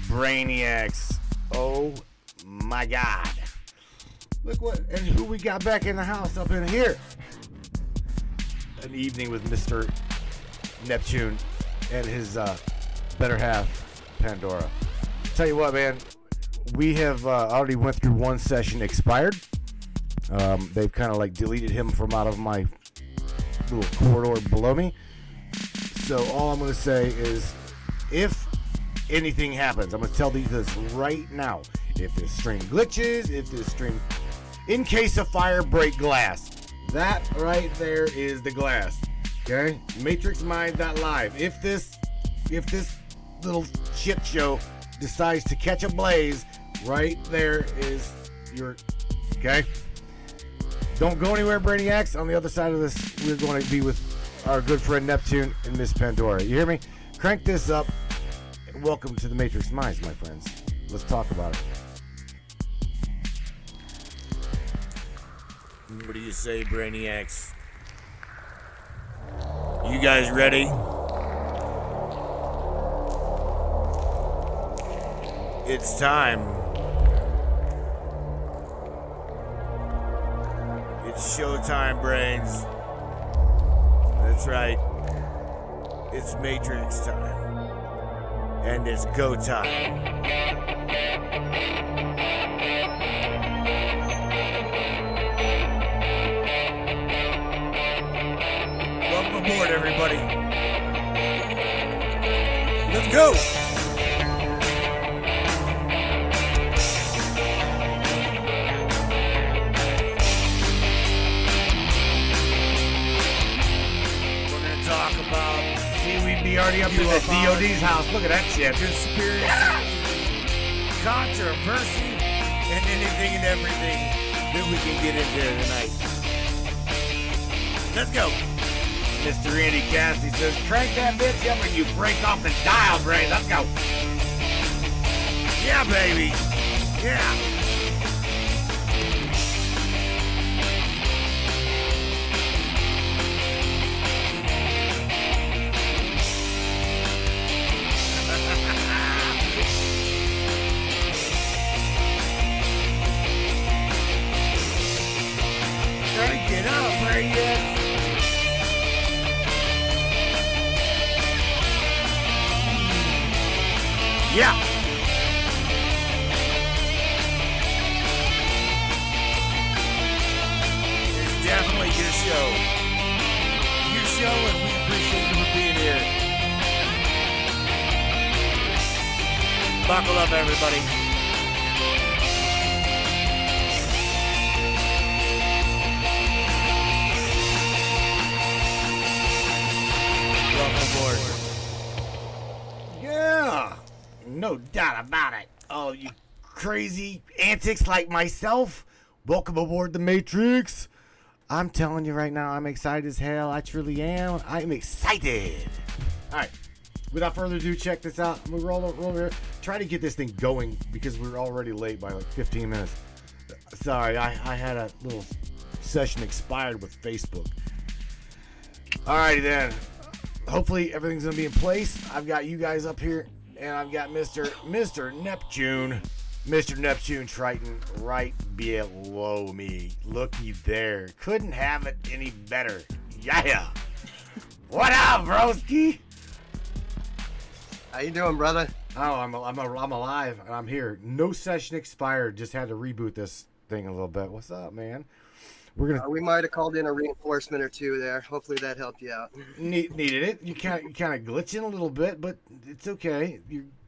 Brainiacs. Oh my God. Look what and who we got back in the house up in here. An evening with Mr. Neptune and his better half, Pandora. Tell you what, man, we have already went through one session expired. They've kind of like deleted him from out of my little corridor below me. So all I'm going to say is, if anything happens, I'm going to tell you this right now. If this stream glitches, in case of fire, break glass. That right there is the glass. Okay? MatrixMind.live. If this little shit show decides to catch a blaze, right there is your... Okay? Don't go anywhere, Brainiacs. On the other side of this, we're going to be with our good friend Neptune and Miss Pandora. You hear me? Crank this up. Welcome to the Matrix Minds, my friends. Let's talk about it. What do you say, Brainiacs? You guys ready? It's time. It's showtime, brains. That's right. It's Matrix time. And it's go time. Welcome aboard, everybody. Let's go. We already up in the DOD's house. Look at that shit. Conspiracy, controversy, and anything and everything that we can get into tonight. Let's go. Mr. Andy Cassidy says, crank that bitch up and you break off the dial, Bray. Let's go. Yeah, baby. Yeah. Get up, Brainiacs. Yeah. It's definitely your show. Your show, and we appreciate you for being here. Buckle up, everybody. Welcome aboard. Yeah, no doubt about it. Oh, you crazy antics like myself, welcome aboard the Matrix. I'm telling you right now, I'm excited as hell. I truly am. I'm excited. All right, without further ado, check this out. I'm gonna roll over here. Try to get this thing going because we're already late by like 15 minutes. Sorry, I had a little session expired with Facebook. All righty then. Hopefully everything's gonna be in place. I've got you guys up here, and I've got Mr. Neptune Triton right below me. Looky there. Couldn't have it any better. Yeah. What up, broski? How you doing, brother? Oh, I'm alive and I'm here. No session expired. Just had to reboot this thing a little bit. What's up, man? We're gonna. We might have called in a reinforcement or two there. Hopefully that helped you out. Needed it. You kind of glitching a little bit, but it's okay.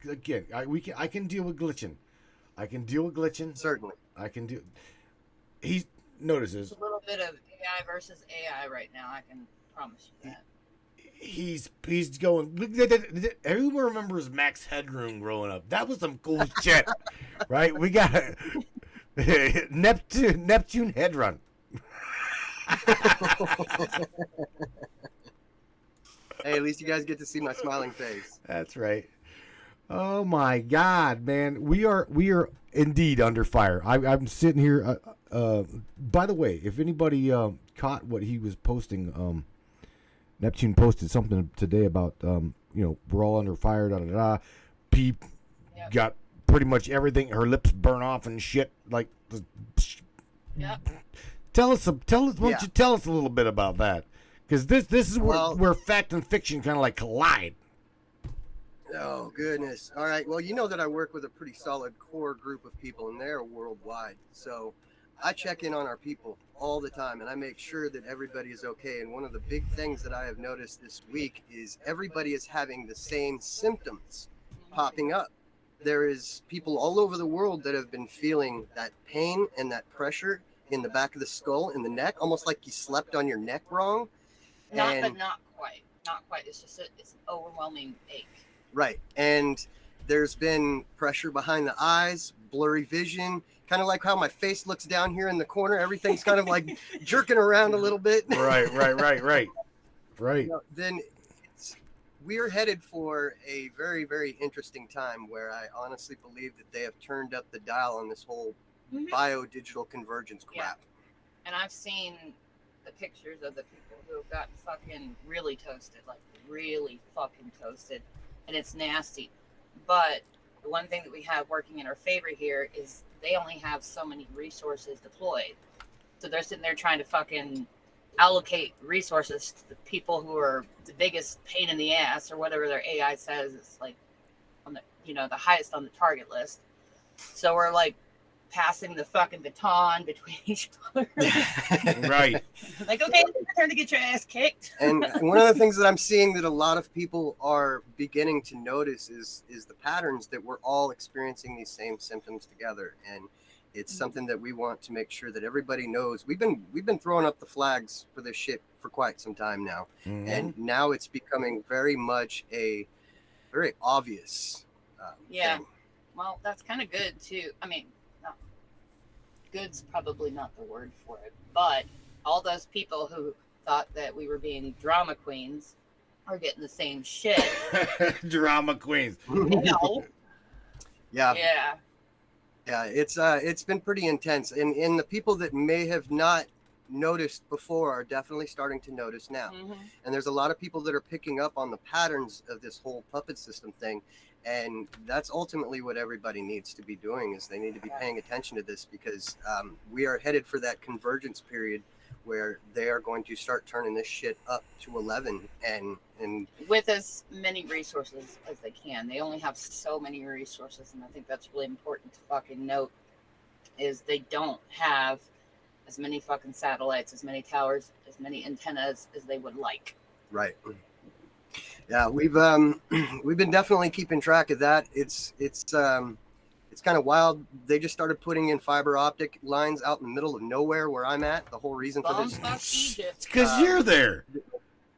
I can deal with glitching. Certainly. I can do. He notices. A little bit of AI versus AI right now. I can promise you that. He's going. Everyone remembers Max Headroom growing up. That was some cool shit, right? We got Neptune Headrun. Hey, at least you guys get to see my smiling face. That's right. Oh my God, man, we are indeed under fire. I'm sitting here. By the way, if anybody caught what he was posting, Neptune posted something today about we're all under fire, da da da. Peep Yep. got pretty much everything. Her lips burn off and shit. Like, Yep. why don't you tell us a little bit about that? Because this is where fact and fiction kind of like collide. Oh, goodness. All right. Well, you know that I work with a pretty solid core group of people, and they're worldwide. So I check in on our people all the time, and I make sure that everybody is okay. And one of the big things that I have noticed this week is everybody is having the same symptoms popping up. There is people all over the world that have been feeling that pain and that pressure in the back of the skull, in the neck, almost like you slept on your neck wrong. Not quite. Not quite. It's just it's an overwhelming ache. Right. And there's been pressure behind the eyes, blurry vision, kind of like how my face looks down here in the corner. Everything's kind of like jerking around a little bit. Right. Then we're headed for a very, very interesting time where I honestly believe that they have turned up the dial on this whole bio-digital convergence crap. And I've seen the pictures of the people who have gotten fucking really toasted, like really fucking toasted. And it's nasty. But the one thing that we have working in our favor here is they only have so many resources deployed. So they're sitting there trying to fucking allocate resources to the people who are the biggest pain in the ass, or whatever their AI says is like on the the highest on the target list. So we're like passing the fucking baton between each other. Right. Like, okay, it's your turn to get your ass kicked. And one of the things that I'm seeing that a lot of people are beginning to notice is the patterns that we're all experiencing these same symptoms together. And it's something that we want to make sure that everybody knows. We've been throwing up the flags for this shit for quite some time now. And now it's becoming very much a very obvious thing. Well, that's kind of good too. I mean, good's probably not the word for it, but all those people who thought that we were being drama queens are getting the same shit. Drama queens. Yeah. Yeah. It's been pretty intense, and the people that may have not noticed before are definitely starting to notice now. And there's a lot of people that are picking up on the patterns of this whole puppet system thing. And that's ultimately what everybody needs to be doing, is they need to be paying attention to this, because we are headed for that convergence period where they are going to start turning this shit up to 11 and with as many resources as they can. They only have so many resources, and I think that's really important to fucking note, is they don't have as many fucking satellites, as many towers, as many antennas as they would like. Right. Yeah, we've been definitely keeping track of that. It's kind of wild. They just started putting in fiber optic lines out in the middle of nowhere where I'm at. The whole reason for this. It's because you're there.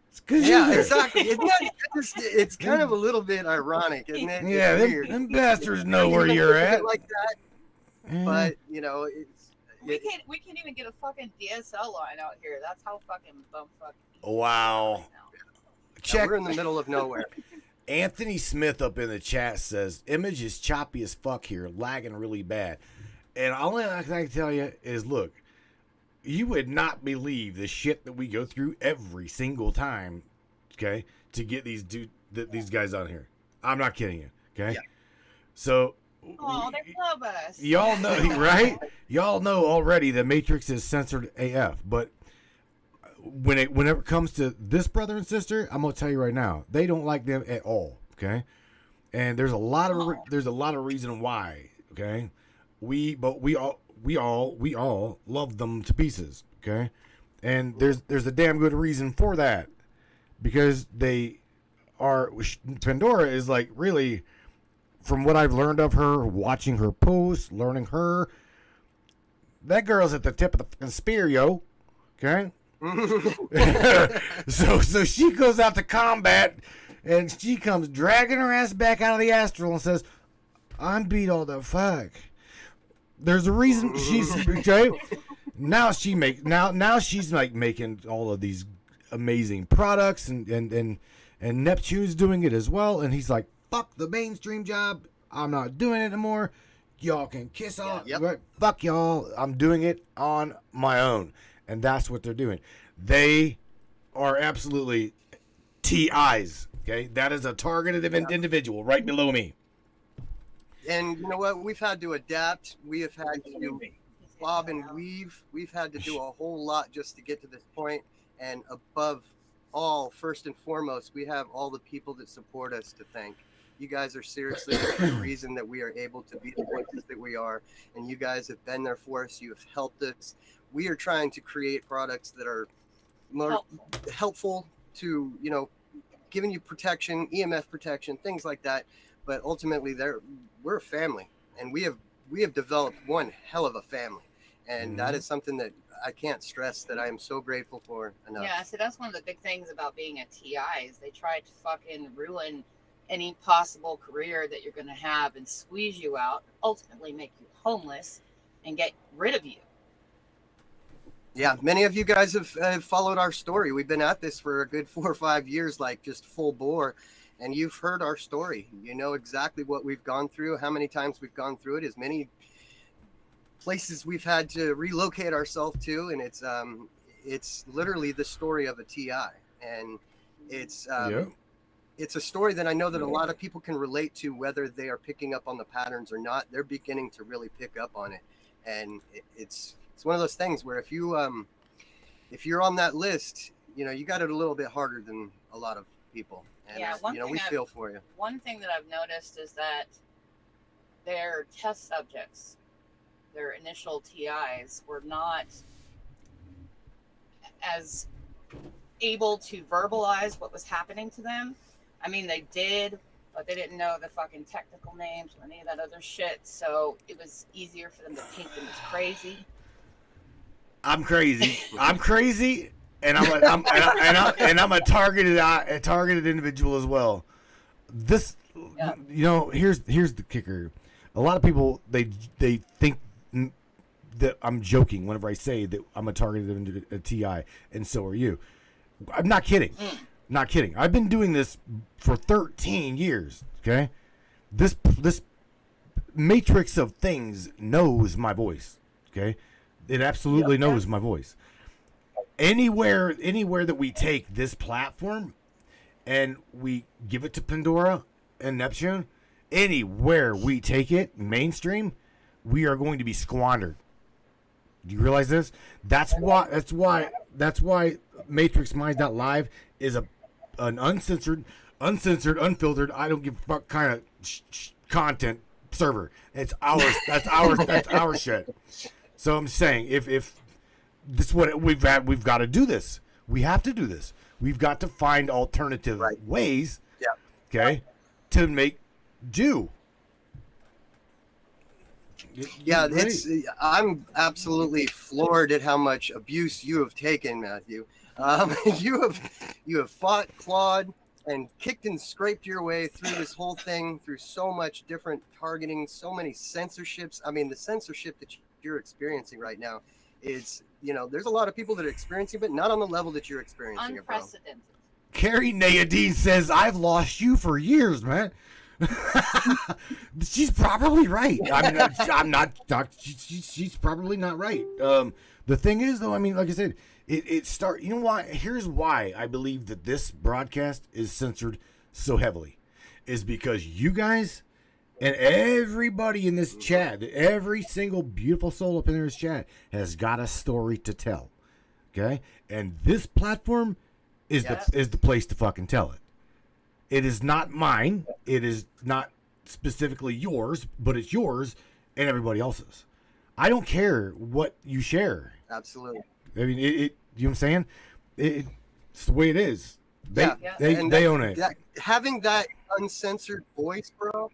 It's because you're there. Exactly. It's kind of a little bit ironic, isn't it? Yeah, them bastards know where you're at. Like that. But we can't even get a fucking DSL line out here. That's how fucking bumfuck. Wow. Right now. Check. We're in the middle of nowhere. Anthony Smith up in the chat says, image is choppy as fuck here, lagging really bad. And all I can tell you is, look, you would not believe the shit that we go through every single time, okay, to get these guys on here. I'm not kidding you, okay? Yeah. So, they love us. Y'all know, right? Y'all know already the Matrix is censored AF, but whenever it comes to this brother and sister, I'm gonna tell you right now, they don't like them at all. Okay, and there's a lot of reason why. Okay, we all love them to pieces. Okay, and there's a damn good reason for that, because Pandora is like, really, from what I've learned of her, watching her posts, learning her, that girl's at the tip of the fucking spear, yo. Okay. so she goes out to combat, and she comes dragging her ass back out of the astral and says, I'm beat all the fuck. There's a reason she's okay. Now she's like making all of these amazing products, and Neptune's doing it as well, and he's like, fuck the mainstream job, I'm not doing it anymore. Y'all can kiss off. Yep. Fuck y'all, I'm doing it on my own. And that's what they're doing. They are absolutely TIs, Okay, that is a targeted individual right below me. And you know what? We've had to adapt. We have had to bob and weave. We've had to do a whole lot just to get to this point. And above all, first and foremost, we have all the people that support us to thank. You guys are seriously the reason that we are able to be the voices that we are. And you guys have been there for us. You have helped us. We are trying to create products that are more helpful to, you know, giving you protection, EMF protection, things like that. But ultimately, we're a family, and we have developed one hell of a family, and that is something that I can't stress that I am so grateful for enough. Yeah, so that's one of the big things about being a TI is they try to fucking ruin any possible career that you're going to have and squeeze you out, ultimately make you homeless and get rid of you. Yeah, many of you guys have followed our story. We've been at this for a good 4 or 5 years, like just full bore. And you've heard our story. You know exactly what we've gone through, how many times we've gone through it, as many places we've had to relocate ourselves to. And it's literally the story of a TI. And it's a story that I know that a lot of people can relate to, whether they are picking up on the patterns or not. They're beginning to really pick up on it. And it's one of those things where if you're on that list, you know, you got it a little bit harder than a lot of people. And, yeah, you know, we feel for you. One thing that I've noticed is that their test subjects, their initial TIs, were not as able to verbalize what was happening to them. I mean, they did, but they didn't know the fucking technical names or any of that other shit. So it was easier for them to paint them as crazy. I'm crazy. And I'm a targeted individual as well. This, you know, here's the kicker. A lot of people they think that I'm joking whenever I say that I'm a targeted TI, and so are you. I'm not kidding. Not kidding. I've been doing this for 13 years. Okay, this matrix of things knows my voice. Okay, it absolutely knows my voice. Anywhere that we take this platform and we give it to Pandora and Neptune, anywhere we take it mainstream, we are going to be squandered. Do you realize this? That's why Matrix Minds.live is an uncensored, unfiltered, I don't give a fuck kind of content server. It's ours. That's our shit. So I'm saying if this is what we've got to do this. We have to do this. We've got to find alternative ways. Yeah. Okay. To make do. Yeah, I'm absolutely floored at how much abuse you have taken, Matthew. You have fought, clawed, and kicked and scraped your way through this whole thing, through so much different targeting, so many censorships. I mean, the censorship that you're experiencing right now is, you know, there's a lot of people that are experiencing it, but not on the level that you're experiencing it, bro. Unprecedented. Carrie Nayadine says, I've lost you for years, man. She's probably right. I mean, I'm not. She's probably not right. The thing is, though, I mean, like I said, it start. You know why? Here's why I believe that this broadcast is censored so heavily, is because you guys and everybody in this chat, every single beautiful soul up in this chat has got a story to tell. Okay, and this platform is the place to fucking tell it. It is not mine. It is not specifically yours, but it's yours and everybody else's. I don't care what you share. Absolutely. I mean, you know what I'm saying? It's the way it is. They own it. Having that uncensored voice, bro.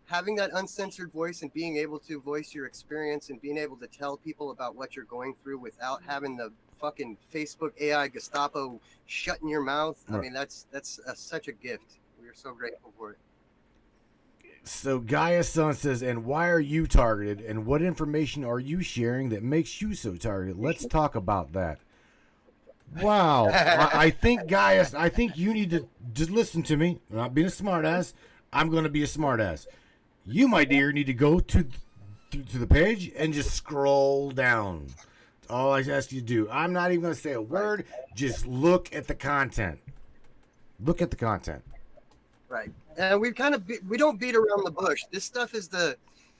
Having that uncensored voice and being able to voice your experience and being able to tell people about what you're going through without having the fucking Facebook AI Gestapo shutting your mouth. Right. I mean, that's such a gift. We are so grateful for it. So Gaia's son says, and why are you targeted? And what information are you sharing that makes you so targeted? Let's talk about that. Wow. I think, Gaius, I think you need to just listen to me. I'm not being a smartass. I'm going to be a smartass. You, my dear, need to go to the page and just scroll down. That's all I ask you to do. I'm not even going to say a word. Just look at the content. Look at the content. Right. And we don't beat around the bush. This stuff is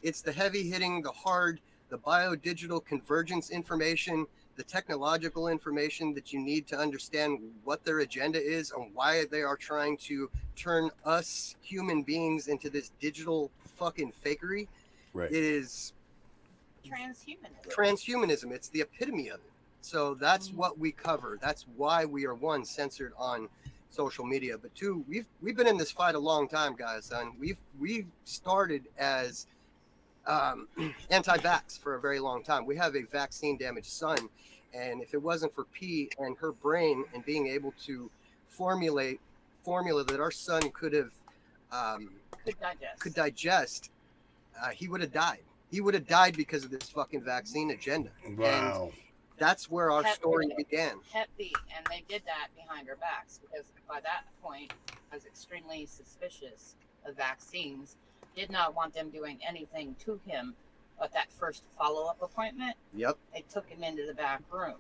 it's the heavy hitting, the hard, the biodigital convergence information, the technological information that you need to understand what their agenda is and why they are trying to turn us human beings into this digital fucking fakery. Right. It is Transhumanism. It's the epitome of it. So that's what we cover. That's why we are, one, censored on social media, but two, we've been in this fight a long time, guys. Son, we've started as anti-vax for a very long time. We have a vaccine damaged son, and if it wasn't for P and her brain and being able to formulate formula that our son could digest, he would have died. He would have died because of this fucking vaccine agenda. Wow. And that's where our story began. Hep B, and they did that behind our backs because by that point, I was extremely suspicious of vaccines. Did not want them doing anything to him, but that first follow-up appointment, Yep. they took him into the back room.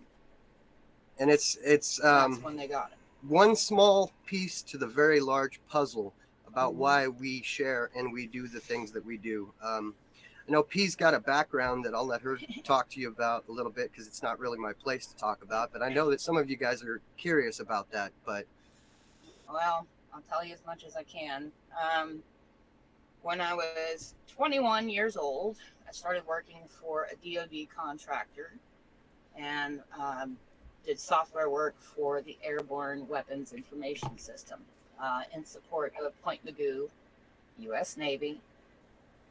And it's that's when they got him. one small piece to the very large puzzle about why we share and we do the things that we do. I know P's got a background that I'll let her talk to you about a little bit because it's not really my place to talk about, but I know that some of you guys are curious about that. But Well, I'll tell you as much as I can. When I was 21 years old, I started working for a DoD contractor and did software work for the Airborne Weapons Information System in support of Point Magoo, U.S. Navy.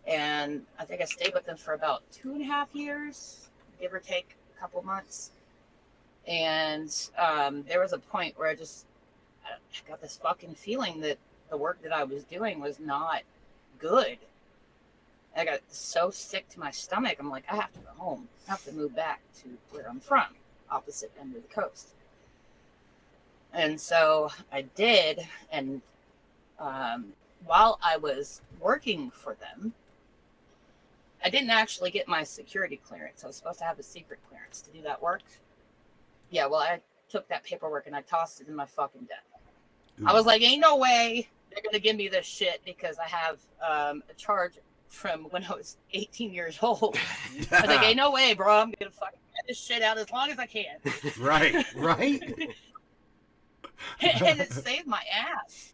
And I think I stayed with them for about 2.5 years, give or take a couple months. And there was a point where I got this fucking feeling that the work that I was doing was not good. I got so sick to my stomach. I'm like, I have to go home. I have to move back to where I'm from, opposite end of the coast. And so I did. And while I was working for them, I didn't actually get my security clearance. I was supposed to have a secret clearance to do that work. Yeah, well, I took that paperwork and I tossed it in my fucking den. I was like, ain't no way they're going to give me this shit because I have a charge from when I was 18 years old. I was like, ain't no way, bro. I'm going to fucking get this shit out as long as I can. Right. And it saved my ass.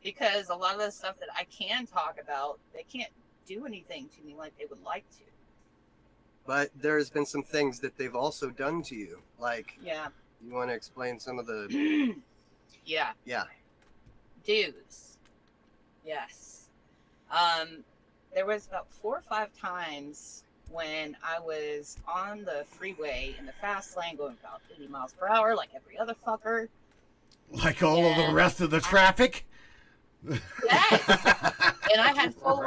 Because a lot of the stuff that I can talk about, they can't do anything to me like they would like to. But there's been some things that they've also done to you. Like, yeah. You want to explain some of the... Yeah. Dues. Yes. There was about 4 or 5 times when I was on the freeway in the fast lane going about 80 miles per hour like every other fucker. Like all of the rest of the traffic? Yes. And I had full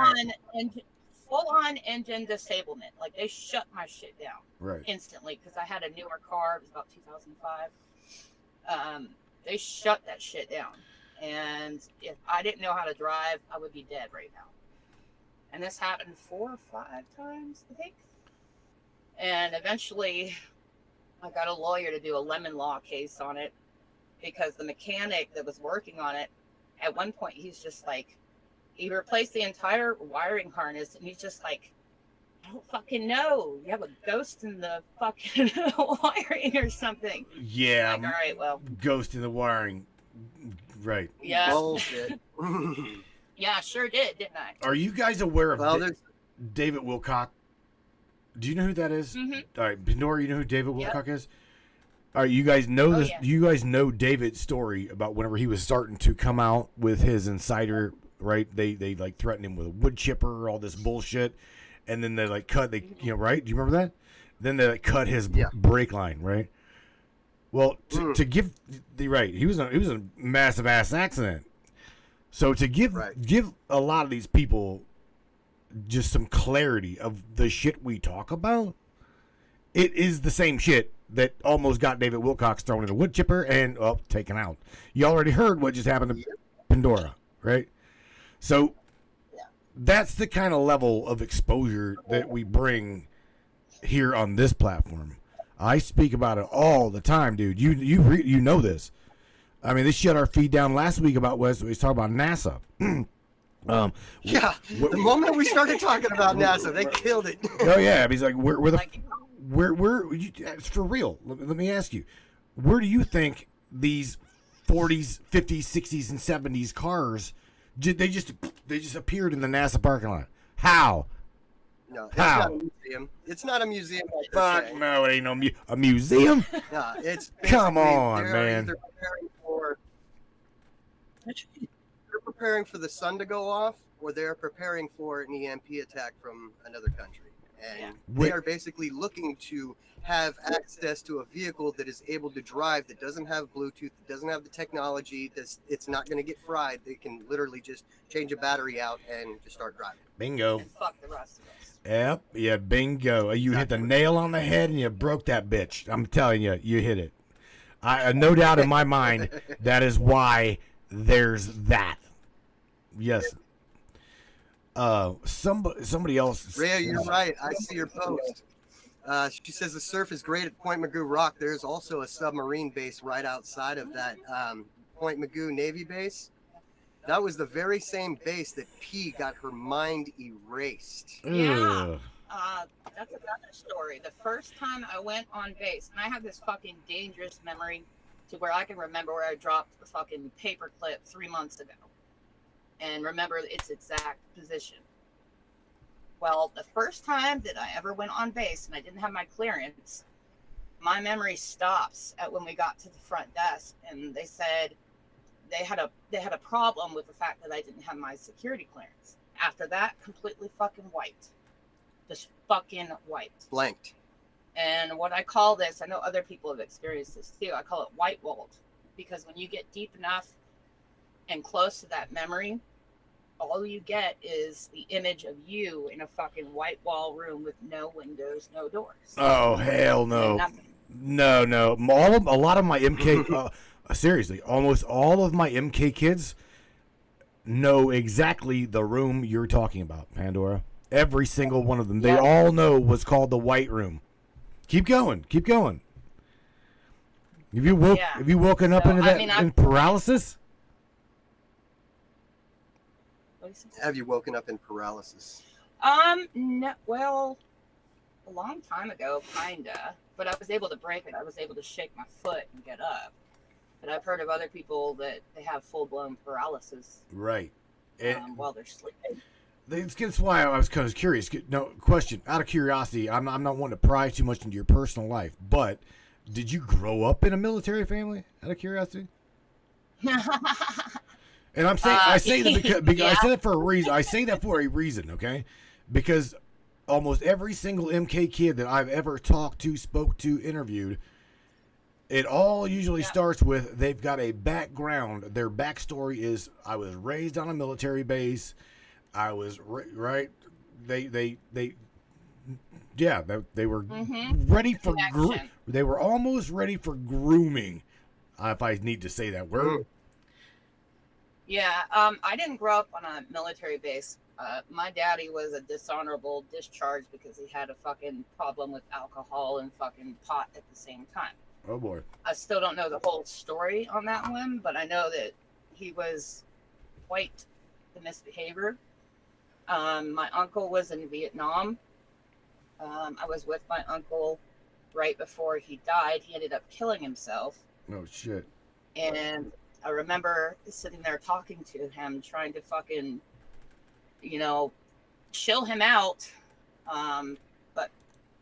on engine disablement. Like they shut my shit down instantly because I had a newer car. It was about 2005. They shut that shit down. And if I didn't know how to drive, I would be dead right now. And this happened 4 or 5 times, I think. And eventually I got a lawyer to do a lemon law case on it because the mechanic that was working on it, at one point, he's just like, he replaced the entire wiring harness, and he's just like, I don't fucking know. You have a ghost in the fucking wiring or something. Yeah. Like, all right, well. Ghost in the wiring. Right. Yeah. Bullshit. Yeah, sure did, didn't I? Are you guys aware of David Wilcock? Wilcock? Do you know who that is? Mm-hmm. All right, Pandora, you know who David Wilcock is? All right, you guys know this. Yeah. You guys know David's story about whenever he was starting to come out with his insider, right? They like threatened him with a wood chipper, all this bullshit, and then they like cut. Right? Do you remember that? Then they like cut his brake line, right? Well, to give the he was a massive ass accident. So to give a lot of these people just some clarity of the shit we talk about, it is the same shit that almost got David Wilcox thrown in a wood chipper and taken out. You already heard what just happened to Pandora, right? So that's the kind of level of exposure that we bring here on this platform. I speak about it all the time, dude. You know this. I mean, they shut our feed down last week about what we was talking about NASA. Yeah, the moment we started talking about NASA, they killed it. Oh yeah, I mean, he's like, it's for real. Let me ask you, where do you think these 40s, 50s, 60s, and 70s cars? They just appeared in the NASA parking lot. How? No, it's How? not a museum. It's not a museum. Per Fuck se. no, it ain't no a museum. No, it's Come basically on, they're man. either preparing for the sun to go off, or they're preparing for an EMP attack from another country, and they are basically looking to have access to a vehicle that is able to drive, that doesn't have Bluetooth, that doesn't have the technology, it's not going to get fried. They can literally just change a battery out and just start driving. Bingo. And fuck the rest of us. Yep. Yeah. Bingo. You hit the nail on the head and you broke that bitch. I'm telling you, you hit it. I no doubt in my mind that is why there's that. Yes. Somebody else. Rhea, you're right. I see your post. She says the surf is great at Point Magoo Rock. There's also a submarine base right outside of that Point Magoo Navy base. That was the very same base that P got her mind erased. Yeah. That's another story. The first time I went on base, and I have this fucking dangerous memory to where I can remember where I dropped the fucking paper clip 3 months ago and remember its exact position. Well, the first time that I ever went on base and I didn't have my clearance, my memory stops at when we got to the front desk, and they said they had a problem with the fact that I didn't have my security clearance. After that, completely fucking wiped. Just fucking wiped. Blanked. And what I call this, I know other people have experienced this too, I call it white walled. Because when you get deep enough and close to that memory, all you get is the image of you in a fucking white wall room with no windows, no doors. Oh hell no! No. A lot of my MK, seriously, almost all of my MK kids know exactly the room you're talking about, Pandora. Every single one of them, they all know what's called the white room. Keep going. Have you woken up into that in paralysis? Have you woken up in paralysis? No, well, a long time ago, kinda. But I was able to break it. I was able to shake my foot and get up. But I've heard of other people that they have full-blown paralysis. Right. While they're sleeping. That's why I was kind of curious. No question. Out of curiosity, I'm not wanting to pry too much into your personal life, but did you grow up in a military family? Out of curiosity. And I'm saying I say that because I say that for a reason. I say that for a reason, okay? Because almost every single MK kid that I've ever talked to, spoke to, interviewed, it all usually starts with they've got a background. Their backstory is I was raised on a military base. I was right. They were ready for they were almost ready for grooming, if I need to say that word. Yeah, I didn't grow up on a military base. My daddy was a dishonorable discharge because he had a fucking problem with alcohol and fucking pot at the same time. Oh boy. I still don't know the whole story on that one, but I know that he was quite the misbehavior. My uncle was in Vietnam. I was with my uncle right before he died. He ended up killing himself. Oh shit. And I remember sitting there talking to him, trying to fucking, chill him out. But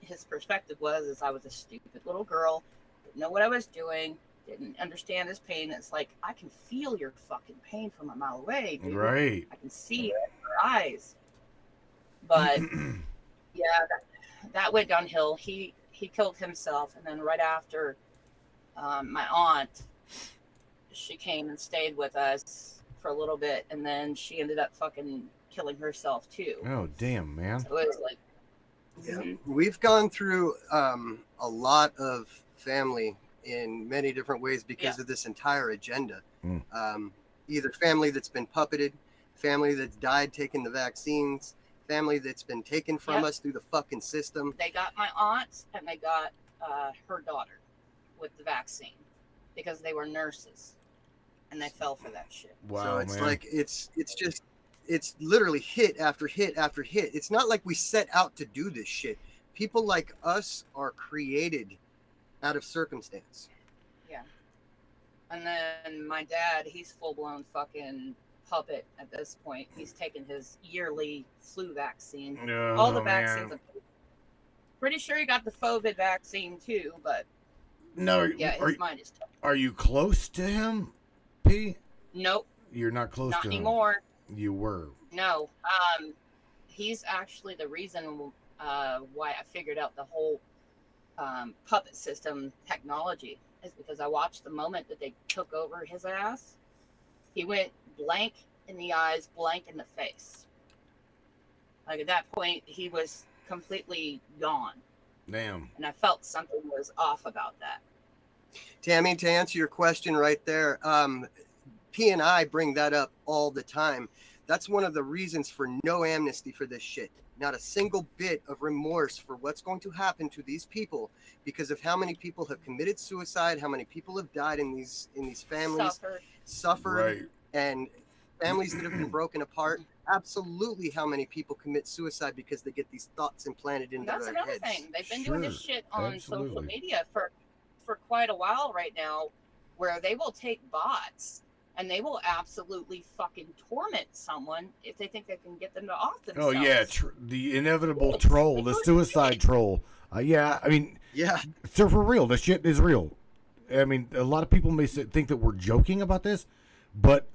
his perspective was I was a stupid little girl, didn't know what I was doing, didn't understand his pain. It's like, I can feel your fucking pain from a mile away, dude. Right. I can see it in your eyes. But yeah, that went downhill. He killed himself, and then right after, my aunt, she came and stayed with us for a little bit, and then she ended up fucking killing herself too. Oh damn, man. So it was like, We've gone through a lot of family in many different ways because of this entire agenda. Either family that's been puppeted, family that's died taking the vaccines, family that's been taken from us through the fucking system. They got my aunt and they got her daughter with the vaccine because they were nurses. and I fell for that shit. Wow, So it's man. like it's literally hit after hit after hit. It's not like we set out to do this shit. People like us are created out of circumstance. Yeah. And then my dad, he's full blown fucking puppet at this point. He's taken his yearly flu vaccine. Oh, All the man. vaccines. Pretty sure he got the COVID vaccine too, but No, yeah, his mind is tough. are you close to him, P? Nope, You're not close not to him. anymore. You were. No. He's actually the reason why I figured out the whole puppet system technology is because I watched the moment that they took over his ass. He went blank in the eyes, blank in the face. Like at that point, he was completely gone. Damn. And I felt something was off about that. Tammy, to answer your question right there, P and I bring that up all the time. That's one of the reasons for no amnesty for this shit. Not a single bit of remorse for what's going to happen to these people because of how many people have committed suicide, how many people have died in these families, suffered, Right. and families that have been broken apart. Absolutely, how many people commit suicide because they get these thoughts implanted into That's their another heads. thing. They've been doing this Sure, shit on social absolutely. media for quite a while right now, where they will take bots and they will absolutely fucking torment someone if they think they can get them to off Oh themselves. yeah, the inevitable Yes, troll, they the do it. suicide troll. Yeah, I mean, Yeah, so for real, the shit is real. I mean, a lot of people may think that we're joking about this, but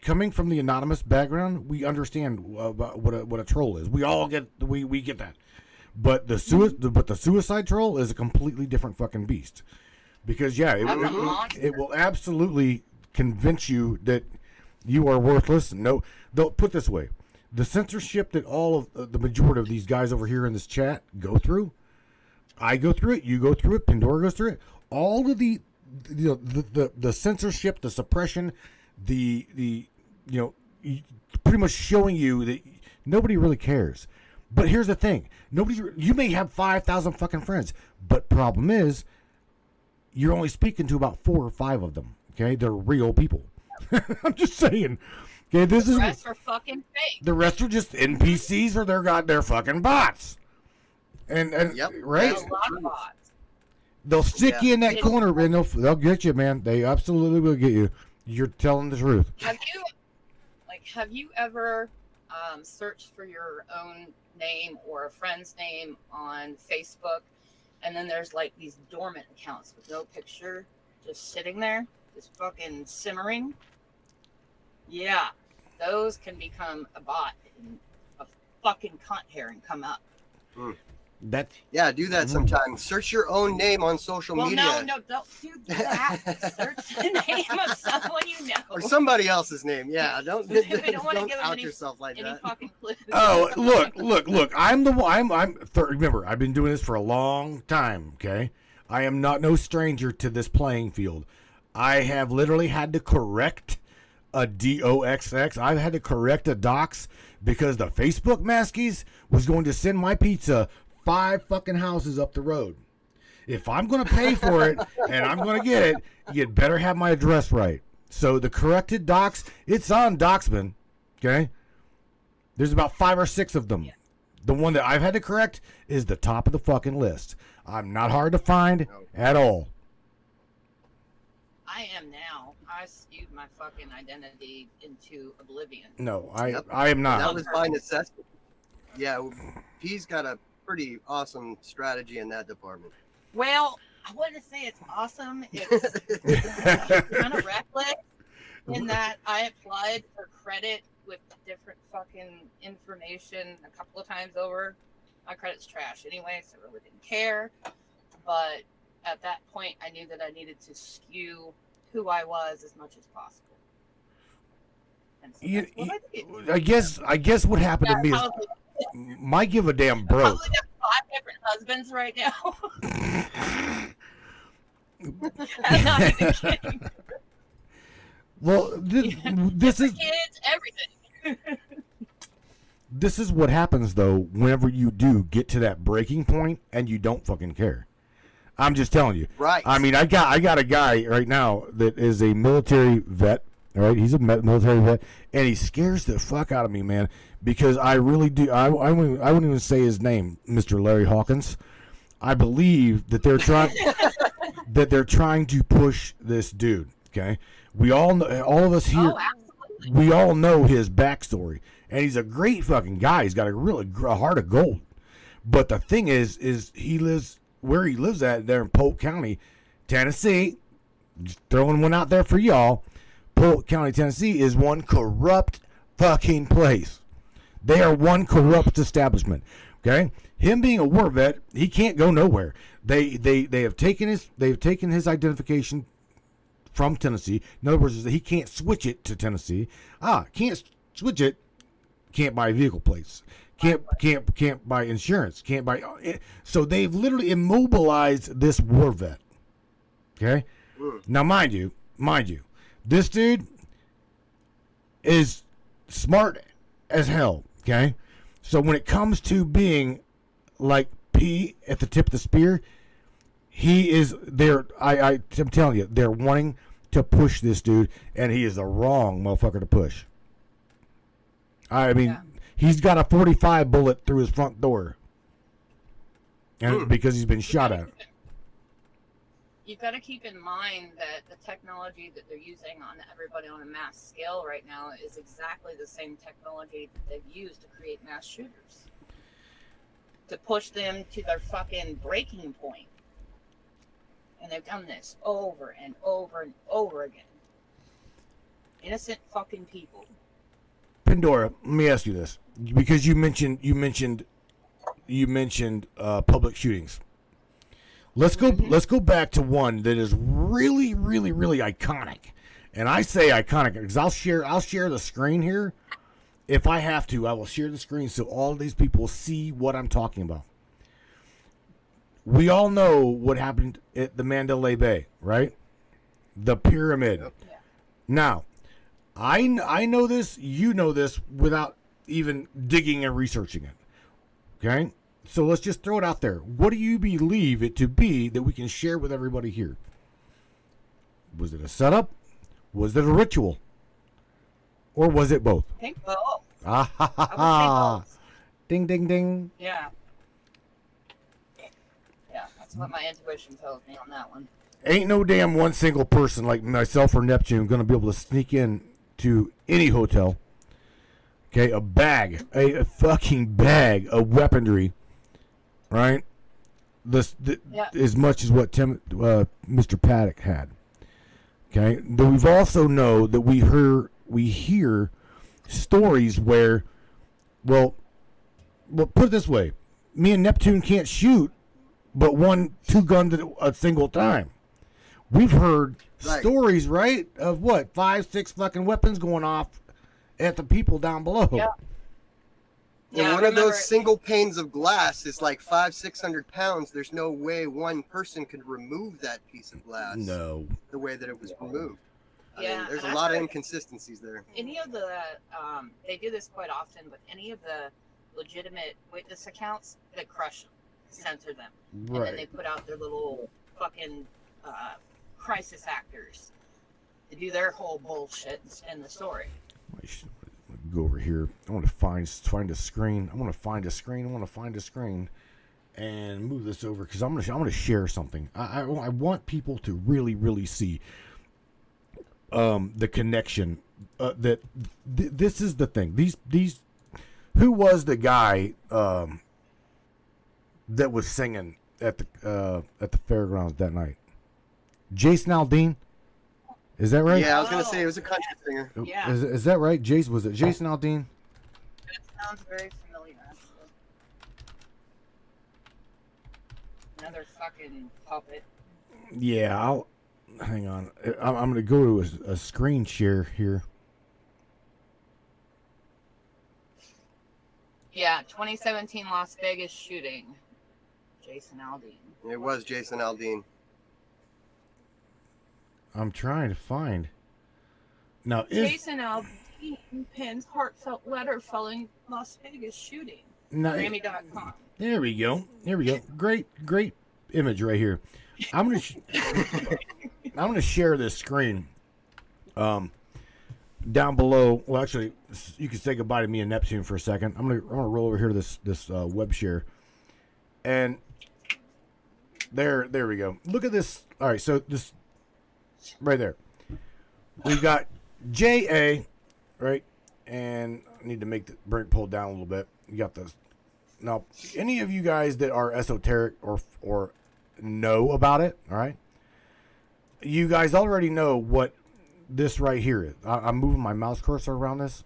coming from the anonymous background, we understand about what a troll is. We all get we get that. But the suicide troll is a completely different fucking beast. Because yeah, That's a monster. it will absolutely convince you that you are worthless. No, they'll put it this way: the censorship that all of the majority of these guys over here in this chat go through, I go through it, you go through it, Pandora goes through it. All of the censorship, the suppression, the pretty much showing you that nobody really cares. But here's the thing: you may have 5,000 fucking friends, but problem is, you're only speaking to about 4 or 5 of them. Okay, they're real people. I'm just saying. Okay, this is The rest are fucking fake. the rest are just NPCs or they're fucking bots. And Yep. right, A lot of bots. they'll stick you in that corner and they'll get you, man. They absolutely will get you. You're telling the truth. Have you ever searched for your own name or a friend's name on Facebook, and then there's like these dormant accounts with no picture, just sitting there, just fucking simmering? Yeah, those can become a bot and a fucking cunt hair and come up. That's yeah, do that sometime. Search your own name on social Well, media. no, don't do that. Search the name of someone you know. Or somebody else's name. Yeah, don't We don't wanna give them out any- yourself like Any that. fucking clues. oh look. Remember, I've been doing this for a long time. Okay, I am not no stranger to this playing field. I have literally had to correct a DOXX. I've had to correct a dox because the Facebook maskies was going to send my pizza 5 fucking houses up the road. If I'm going to pay for it and I'm going to get it, you'd better have my address right. So the corrected docs, it's on Doxman. Okay? There's about 5 or 6 of them. Yeah. The one that I've had to correct is the top of the fucking list. I'm not hard to find at all. I am now. I skewed my fucking identity into oblivion. No, Yep. I am not. That was by necessity. Yeah, he's got a pretty awesome strategy in that department. Well, I wouldn't say it's awesome. It's kind of reckless in that I applied for credit with different fucking information a couple of times over. My credit's trash anyway, so I really didn't care. But at that point, I knew that I needed to skew who I was as much as possible. And so that's what I did. I guess what happened to me is my give a damn I broke. probably got 5 different husbands right now. I'm not even kidding. Well, this is Kids, everything. this is what happens though whenever you do get to that breaking point and you don't fucking care. I'm just telling you. Right. I mean, I got a guy right now that is a military vet. All right, he's a military vet, and he scares the fuck out of me, man. Because I really do. I wouldn't even say his name, Mr. Larry Hawkins. I believe that they're trying to push this dude. Okay, we all know, all of us here. Oh, absolutely. We all know his backstory, and he's a great fucking guy. He's got a heart of gold. But the thing is he lives where he lives at there in Polk County, Tennessee. Just throwing one out there for y'all. Polk County, Tennessee is one corrupt fucking place. They are one corrupt establishment. Okay, him being a war vet, he can't go nowhere. They have taken his identification from Tennessee. In other words, he can't switch it to Tennessee. Can't switch it. Can't buy vehicle plates. Can't buy insurance. Can't buy. So they've literally immobilized this war vet. Okay. Now, mind you, this dude is smart as hell. Okay. So when it comes to being like P at the tip of the spear, he is there. I'm telling you, they're wanting to push this dude, and he is the wrong motherfucker to push. I mean, he's got a 45 bullet through his front door, and because he's been shot at. You've got to keep in mind that the technology that they're using on everybody on a mass scale right now is exactly the same technology that they've used to create mass shooters. To push them to their fucking breaking point. And they've done this over and over and over again. Innocent fucking people. Pandora, let me ask you this, because you mentioned public shootings. Let's go back to one that is really, really, really iconic. And I say iconic because I'll share the screen here. If I have to, I will share the screen so all of these people see what I'm talking about. We all know what happened at the Mandalay Bay, right? The pyramid. Yeah. Now, I know this, you know this, without even digging and researching it. Okay? So let's just throw it out there. What do you believe it to be that we can share with everybody here? Was it a setup? Was it a ritual? Or was it both? I think both. Ah ha ha I would say ha. both. Ding ding ding. Yeah. Yeah, that's what my intuition tells me on that one. Ain't no damn one single person like myself or Neptune going to be able to sneak in to any hotel. Okay, a fucking bag of weaponry, right? As much as what Mr. Paddock had. Okay, though we've also know that we hear stories where, well, put it this way, me and Neptune can't shoot, but two guns at a single time. We've heard stories, right, of what, 5-6 fucking weapons going off at the people down below. Yeah. And one of those single panes of glass is like 500-600 pounds. There's no way one person could remove that piece of glass. No. The way that it was removed. I mean, Yeah, there's a and lot of inconsistencies there. Any of the, they do this quite often, but any of the legitimate witness accounts, they crush them, censor them. And then they put out their little fucking crisis actors to do their whole bullshit and the story. Go over here. I want to find a screen. I want to find a screen and move this over because I'm gonna share something. I want people to really see the connection. This is the thing. These who was the guy that was singing at the fairgrounds that night? Jason Aldean. Is that right? Yeah, I was gonna say it was a country singer. Yeah. Is that right? Was it Jason Aldean? That sounds very familiar, actually. Another fucking puppet. Yeah, hang on. I'm gonna go to a screen share here. Yeah, 2017 Las Vegas shooting. Jason Aldean. It was Jason Aldean. I'm trying to find. Now, Jason Aldean pens heartfelt letter following Las Vegas shooting. Now, Grammy.com. there we go. Great image right here. I'm gonna share this screen. Down below. Well, actually, you can say goodbye to me and Neptune for a second. I'm gonna roll over here to this web share, and there we go. Look at this. All right, so this right there. We've got JA, right, and I need to make the break pull down a little bit. You got this. Now, any of you guys that are esoteric or know about it, all right, you guys already know what this right here is. I'm moving my mouse cursor around this.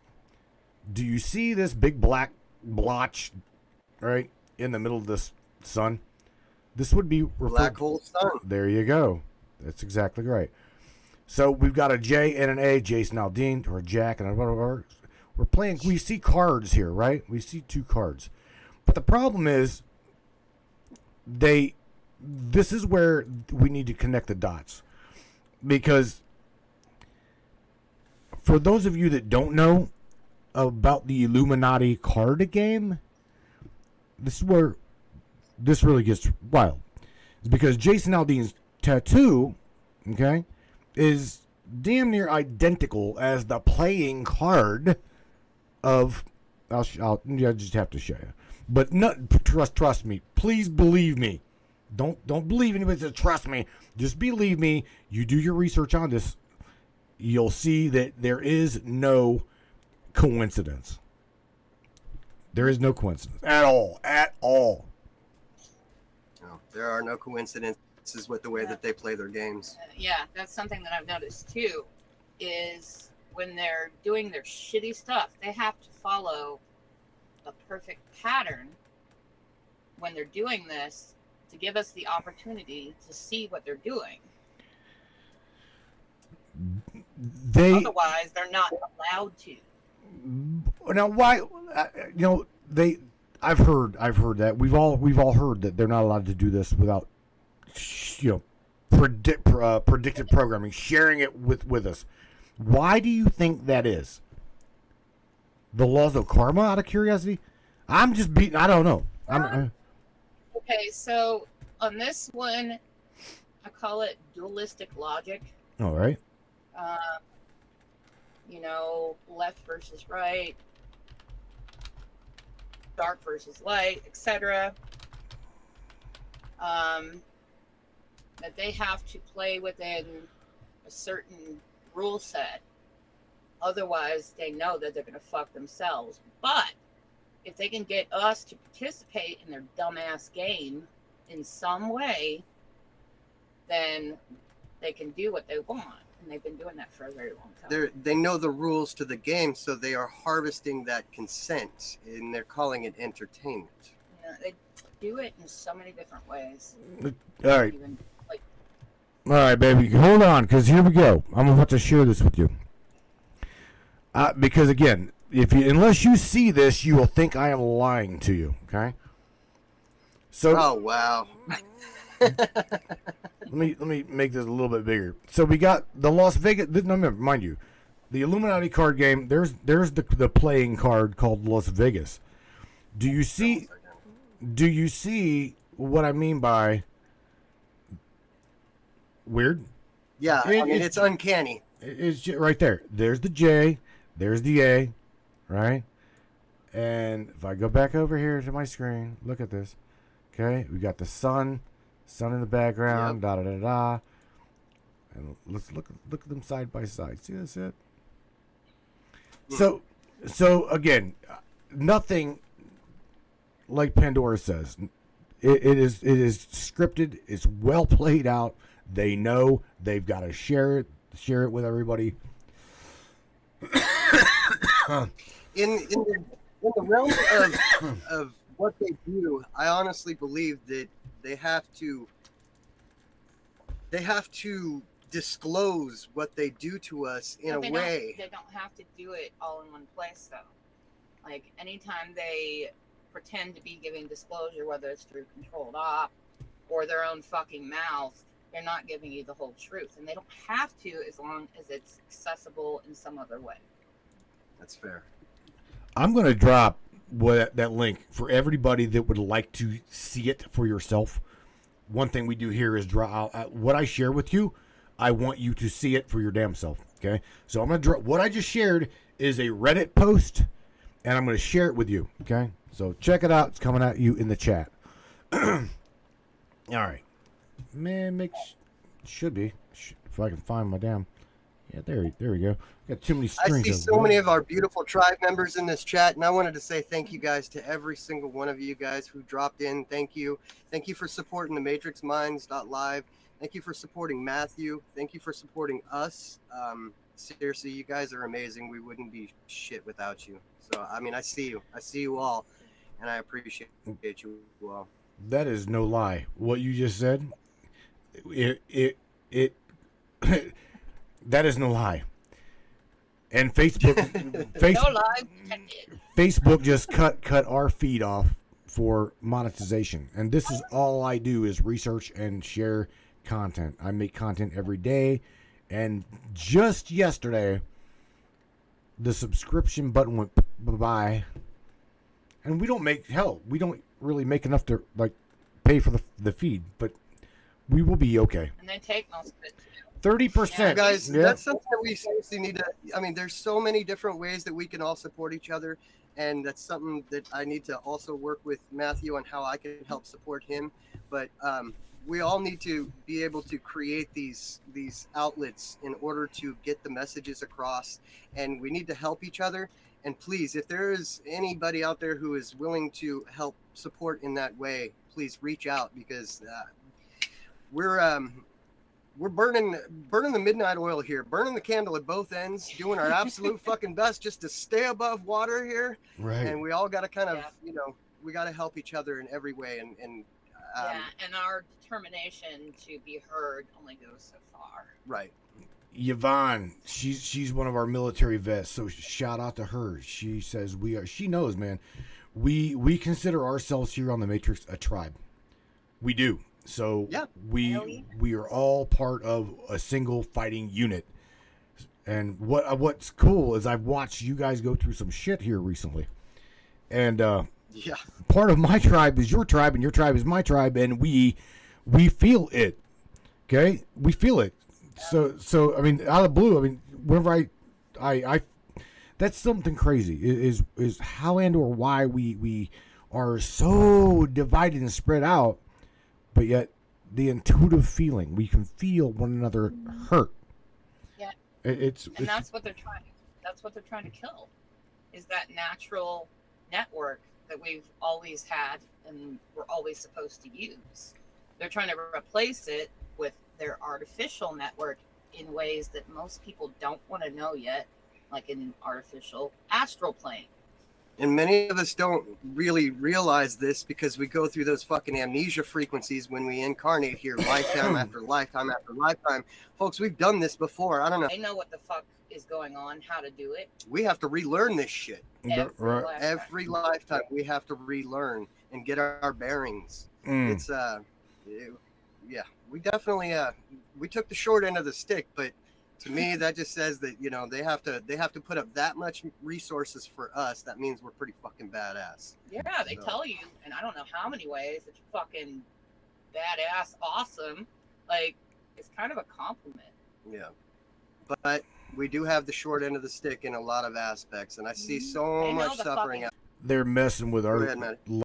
Do you see this big black blotch right in the middle of this sun? This would be Black hole sun. There you go. That's exactly right. So we've got a J and an A, Jason Aldean, or Jack and whatever. We're playing. We see cards here, right? We see two cards, but the problem is this is where we need to connect the dots, because for those of you that don't know about the Illuminati card game, this is where this really gets wild. It's because Jason Aldean's tattoo, okay, is damn near identical as the playing card of. I'll just have to show you, but not trust me. Please believe me. Don't believe anybody that says trust me. Just believe me. You do your research on this. You'll see that there is no coincidence. There is no coincidence at all. At all. No, there are no coincidences with the way that they play their games. Yeah, that's something that I've noticed too, is when they're doing their shitty stuff, they have to follow a perfect pattern when they're doing this to give us the opportunity to see what they're doing. Otherwise, they're not allowed to. Now, why? I've heard that we've all heard that they're not allowed to do this without, predictive programming, sharing it with us. Why do you think that is? The laws of karma, out of curiosity? I'm just beating. I don't know. Okay, so on this one, I call it dualistic logic. All right. Left versus right, dark versus light, etc. That they have to play within a certain rule set. Otherwise, they know that they're going to fuck themselves. But if they can get us to participate in their dumbass game in some way, then they can do what they want. And they've been doing that for a very long time. They know the rules to the game, so they are harvesting that consent, and they're calling it entertainment. They do it in so many different ways. All right. All right, baby. Hold on, because here we go. I'm about to share this with you. Because, again, unless you see this, you will think I am lying to you, okay? So. Oh, wow. Let me make this a little bit bigger. So we got the Las Vegas. No, mind you, the Illuminati card game. There's the playing card called Las Vegas. Do you see what I mean by weird? Yeah, it's uncanny. It's just right there. There's the J. There's the A, right? And if I go back over here to my screen, look at this. Okay, we got the sun in the background, yep. Da. And let's look at them side by side. See this it? So again, nothing like Pandora says. It is scripted. It's well played out. They know they've got to share it with everybody. In the realm of what they do, I honestly believe that they have to disclose what they do to us in a way. They don't have to do it all in one place, though. Like, anytime they pretend to be giving disclosure, whether it's through controlled op or their own fucking mouth, they're not giving you the whole truth. And they don't have to, as long as it's accessible in some other way. That's fair. I'm going to drop that link for everybody that would like to see it for yourself. one thing we do here is draw out what I share with you. I want you to see it for your damn self. Okay, so I'm gonna draw what I just shared is a Reddit post, and I'm gonna share it with you. Okay, so check it out. It's coming at you in the chat. All right, man. Should be if I can find my damn. Yeah, there we go. Got too many strings. I see so many of our beautiful tribe members in this chat, and I wanted to say thank you guys to every single one of you guys who dropped in. Thank you for supporting the MatrixMinds.live. Thank you for supporting Matthew. Thank you for supporting us. Seriously, you guys are amazing. We wouldn't be shit without you. So I mean, I see you all, and I appreciate you all. That is no lie. What you just said, it that is no lie. And Facebook, No lie. Facebook just cut our feed off for monetization. And this is all I do is research and share content. I make content every day. And just yesterday, the subscription button went bye. And we don't really make enough to like pay for the feed, but we will be okay. And they take most of it too. 30%. Guys, that's something that we seriously need to. I mean, there's so many different ways that we can all support each other, and that's something that I need to also work with Matthew on how I can help support him. But we all need to be able to create these outlets in order to get the messages across, and we need to help each other. And please, if there is anybody out there who is willing to help support in that way, please reach out, because we're burning the midnight oil here, burning the candle at both ends, doing our absolute fucking best just to stay above water here. Right. And we all got to kind of, we got to help each other in every way. And and our determination to be heard only goes so far. Right. Yvonne, she's one of our military vets, so shout out to her. She says she knows, man. We consider ourselves here on the Matrix a tribe. We do. So yeah. we are all part of a single fighting unit. And what's cool is I've watched you guys go through some shit here recently. And yeah, part of my tribe is your tribe, and your tribe is my tribe, and we feel it. Okay? We feel it. So I mean, out of the blue, I mean, whenever I that's something crazy is how and or why we are so divided and spread out, but yet the intuitive feeling, we can feel one another hurt. Yeah. It's that's what they're trying. That's what they're trying to kill, is that natural network that we've always had and we're always supposed to use. They're trying to replace it with their artificial network in ways that most people don't want to know yet, like an artificial astral plane. And many of us don't really realize this because we go through those fucking amnesia frequencies when we incarnate here, lifetime after lifetime after lifetime. Folks, we've done this before. I don't know. They know what the fuck is going on, how to do it. We have to relearn this shit. Every lifetime we have to relearn and get our bearings. It's yeah, we definitely we took the short end of the stick, but to me that just says that they have to put up that much resources for us. That means we're pretty fucking badass. Yeah, they tell you, and I don't know how many ways, that you're fucking badass, awesome. Like, it's kind of a compliment. Yeah, but we do have the short end of the stick in a lot of aspects, and I see so much suffering out. They're messing with our